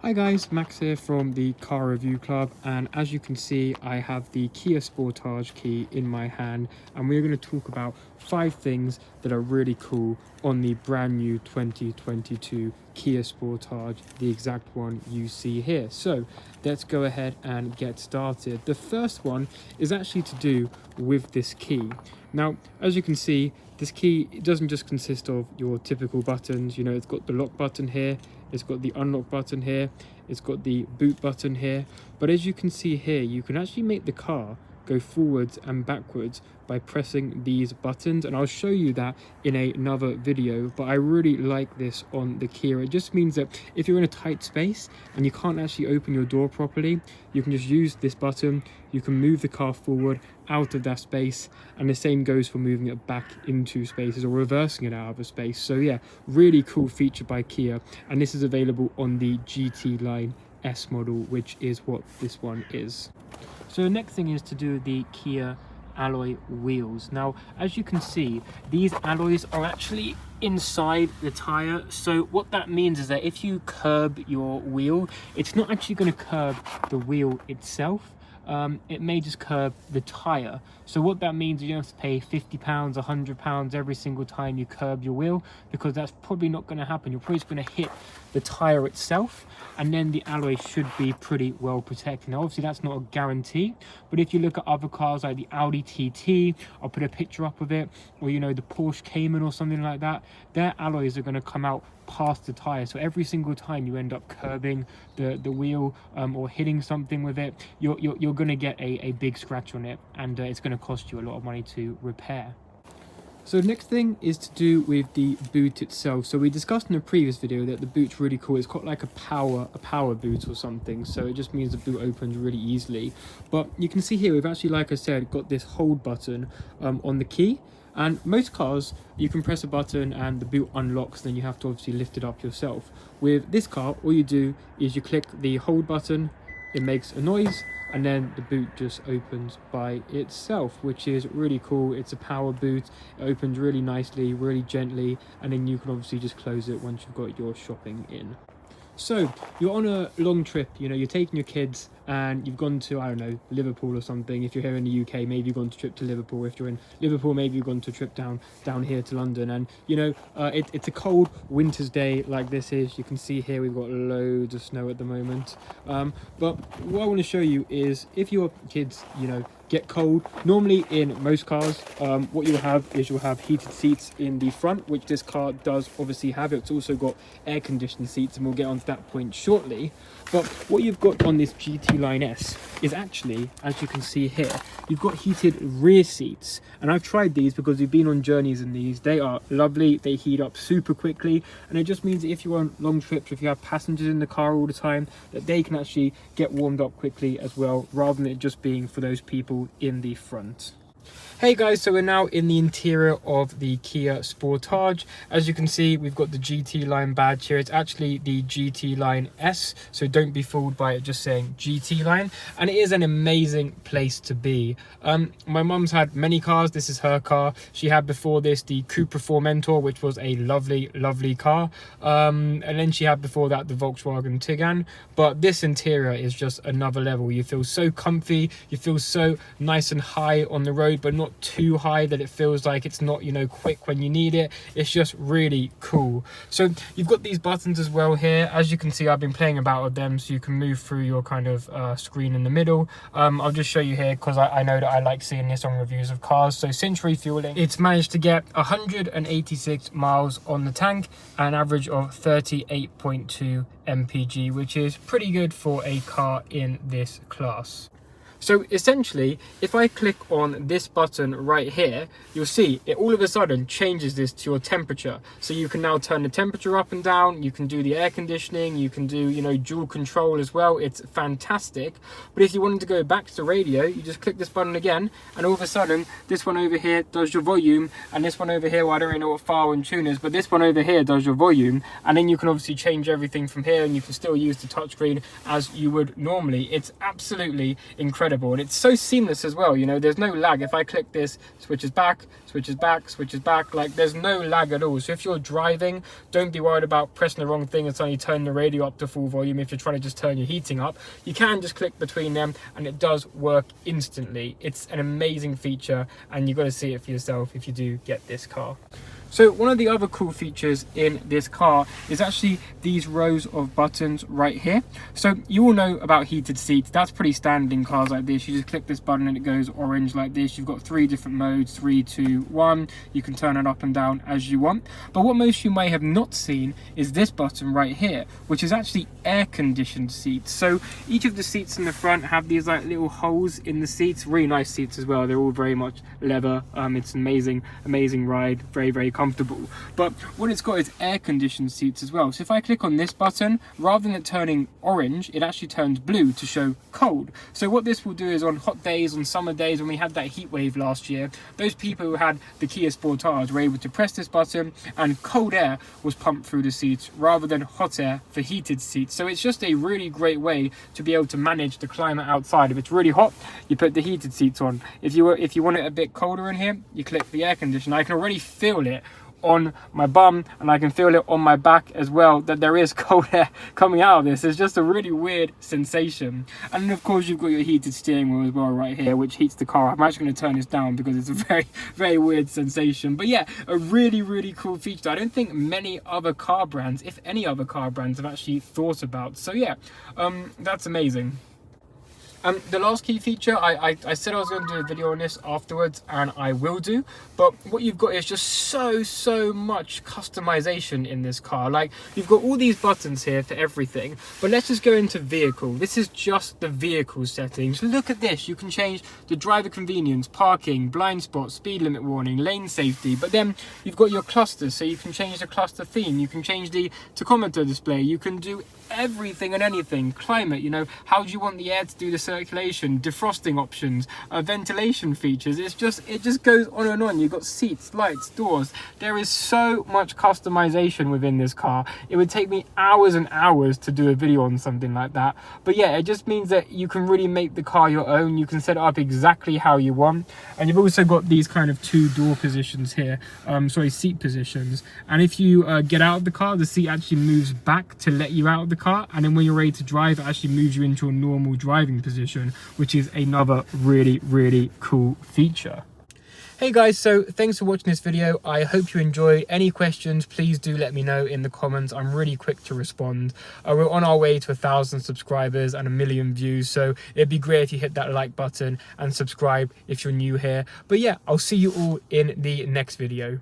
Hi guys, Max here from the Car Review Club, and as you can see I have the Kia Sportage key in my hand, and we're going to talk about 5 things that are really cool on the brand new 2022 Kia Sportage, the exact one you see here. So let's go ahead and get started. The first one is actually to do with this key. Now, as you can see, this key, it doesn't just consist of your typical buttons. You know, it's got the lock button here, it's got the unlock button here, it's got the boot button here, but as you can see here, you can actually make the car go forwards and backwards by pressing these buttons, and I'll show you that in another video. But I really like this on the Kia. It just means that if you're in a tight space and you can't actually open your door properly, you can just use this button, you can move the car forward out of that space, and the same goes for moving it back into spaces or reversing it out of a space. So yeah, really cool feature by Kia, and this is available on the GT-line S model, which is what this one is. So the next thing is to do the Kia alloy wheels. Now, as you can see, these alloys are actually inside the tire. So what that means is that if you curb your wheel, it's not actually going to curb the wheel itself. It may just curb the tire. So what that means, you don't have to pay £50, £100 every single time you curb your wheel, because that's probably not going to happen. You're probably just going to hit the tire itself, and then the alloy should be pretty well protected. Now obviously that's not a guarantee, but if you look at other cars like the Audi TT, I'll put a picture up of it, or you know, the Porsche Cayman or something like that, their alloys are going to come out past the tire. So every single time you end up curbing the wheel or hitting something with it, you're going to get a big scratch on it, and it's going to cost you a lot of money to repair. So the next thing is to do with the boot itself. So we discussed in a previous video that the boot's really cool. It's got like a power boot or something, so it just means the boot opens really easily. But you can see here we've actually, like I said, got this hold button on the key. And most cars, you can press a button and the boot unlocks, then you have to obviously lift it up yourself. With this car, all you do is you click the hold button, it makes a noise, and then the boot just opens by itself, which is really cool. It's a power boot, it opens really nicely, really gently, and then you can obviously just close it once you've got your shopping in. So you're on a long trip, you know, you're taking your kids and you've gone to, I don't know, Liverpool or something. If you're here in the UK, maybe you've gone to a trip to Liverpool. If you're in Liverpool, maybe you've gone to a trip down here to London. And you know, it's a cold winter's day like this is. You can see here we've got loads of snow at the moment. But what I want to show you is if your kids, you know, get cold, normally in most cars, what you'll have is you'll have heated seats in the front, which this car does obviously have. It's also got air conditioned seats, and we'll get on to that point shortly. But what you've got on this GT-line S is actually, as you can see here, you've got heated rear seats, and I've tried these because we've been on journeys in these. They are lovely, they heat up super quickly, and it just means that if you're on long trips, if you have passengers in the car all the time, that they can actually get warmed up quickly as well, rather than it just being for those people in the front. Hey guys, so we're now in the interior of the Kia Sportage. As you can see, we've got the GT line badge here. It's actually the GT line S, so don't be fooled by it just saying GT line. And it is an amazing place to be. My mum's had many cars. This is her car. She had before this the Cupra Formentor, which was a lovely car. And then she had before that the Volkswagen Tiguan. But this interior is just another level. You feel so comfy. You feel so nice and high on the road, but not too high that it feels like it's not, you know, quick when you need it. It's just really cool. So you've got these buttons as well here. As you can see, I've been playing about with them, so you can move through your kind of screen in the middle. I'll just show you here because I know that I like seeing this on reviews of cars. So since refueling, it's managed to get 186 miles on the tank, an average of 38.2 mpg, which is pretty good for a car in this class. So essentially, if I click on this button right here, you'll see it all of a sudden changes this to your temperature. So you can now turn the temperature up and down, you can do the air conditioning, you can do, you know, dual control as well. It's fantastic. But if you wanted to go back to the radio, you just click this button again, and all of a sudden, this one over here does your volume, and this one over here, well, I don't really know what file and tune is, but this one over here does your volume, and then you can obviously change everything from here, and you can still use the touchscreen as you would normally. It's absolutely incredible. incredible, and it's so seamless as well. You know, there's no lag. If I click this, switches back, switches back, switches back, like there's no lag at all. So if you're driving, don't be worried about pressing the wrong thing and suddenly turning the radio up to full volume. If you're trying to just turn your heating up, you can just click between them and it does work instantly. It's an amazing feature, and you've got to see it for yourself if you do get this car. So one of the other cool features in this car is actually these rows of buttons right here. So you all know about heated seats. That's pretty standard in cars like this. You just click this button and it goes orange like this. You've got 3 different modes, 3, 2, 1. You can turn it up and down as you want. But what most of you may have not seen is this button right here, which is actually air conditioned seats. So each of the seats in the front have these like little holes in the seats. Really nice seats as well. They're all very much leather. It's an amazing ride. Very comfortable. But what it's got is air conditioned seats as well. So if I click on this button, rather than it turning orange, it actually turns blue to show cold. So what this will do is on hot days, on summer days when we had that heat wave last year, those people who had the Kia Sportage were able to press this button and cold air was pumped through the seats rather than hot air for heated seats. So it's just a really great way to be able to manage the climate outside. If it's really hot, you put the heated seats on. If you want it a bit colder in here, you click the air conditioner. I can already feel it on my bum, and I can feel it on my back as well, that there is cold air coming out of this. It's just a really weird sensation. And then of course you've got your heated steering wheel as well right here, which heats the car. I'm actually going to turn this down because it's a very weird sensation. But yeah, a really cool feature I don't think many other car brands, if any other car brands, have actually thought about. So yeah, that's amazing. The last key feature, I said I was going to do a video on this afterwards, and I will do, but what you've got is just so much customization in this car. Like, you've got all these buttons here for everything, but let's just go into vehicle. This is just the vehicle settings. Look at this. You can change the driver convenience, parking, blind spot, speed limit warning, lane safety, but then you've got your clusters, so you can change the cluster theme, you can change the tachometer display, you can do everything and anything. Climate, you know, how do you want the air to do the circulation, defrosting options, ventilation features. It just goes on and on. You've got seats, lights, doors. There is so much customization within this car. It would take me hours and hours to do a video on something like that, but yeah, it just means that you can really make the car your own. You can set it up exactly how you want, and you've also got these kind of 2 door positions here, seat positions, and if you get out of the car, the seat actually moves back to let you out of the car, and then when you're ready to drive, it actually moves you into a normal driving position, which is another really cool feature. Hey guys, so thanks for watching this video. I hope you enjoyed. Any questions, please do let me know in the comments. I'm really quick to respond. We're on our way to 1,000 subscribers and 1 million views, so it'd be great if you hit that like button and subscribe if you're new here. But yeah, I'll see you all in the next video.